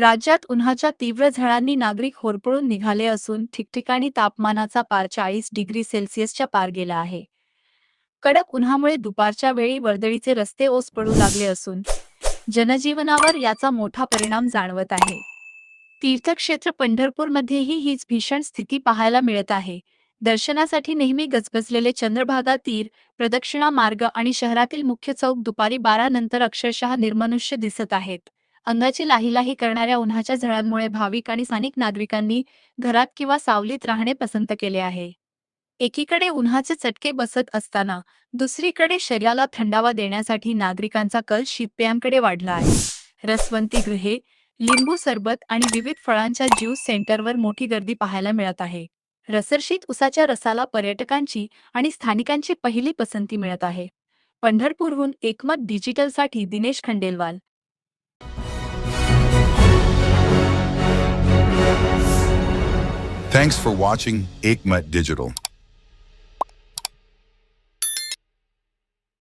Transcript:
राज्यात उन्हाच्या तीव्र झळांनी नागरिक होरपळून निघाले असून ठिकठिकाणी तापमानाचा पार 40 डिग्री सेल्सिअसच्या पार गेला आहे. कडक उन्हामुळे दुपारच्या वेळी वर्दळीचे रस्ते ओस पडू लागले असून जनजीवनावर याचा मोठा परिणाम जाणवत आहे. तीर्थक्षेत्र पंढरपूरमध्येही हीच भीषण स्थिती पाहायला मिळत आहे. दर्शनासाठी नेहमी गजबजलेले चंद्रभागा तीर, प्रदक्षिणा मार्ग आणि शहरातील मुख्य चौक दुपारी 12 नंतर अक्षरशः निर्मनुष्य दिसत आहेत. अंगाची लाहीलाही करणाऱ्या उन्हाच्या झळांमुळे भाविक आणि स्थानिक नागरिकांनी घरात किंवा सावलीत राहणे पसंत केले आहे. एकीकडे उन्हाचे चटके बसत असताना दुसरीकडे शरीराला थंडावा देण्यासाठी नागरिकांचा कल शीतपेयांकडे वाढला आहे. रसवंती गृहे, लिंबू सरबत आणि विविध फळांच्या ज्यूस सेंटरवर मोठी गर्दी पाहायला मिळत आहे. रसरशीत उसाच्या रसाला पर्यटकांची आणि स्थानिकांची पहिली पसंती मिळत आहे. पंढरपूरहून एकमत डिजिटलसाठी Dinesh Khandelwal. Thanks for watching Ekmat Digital.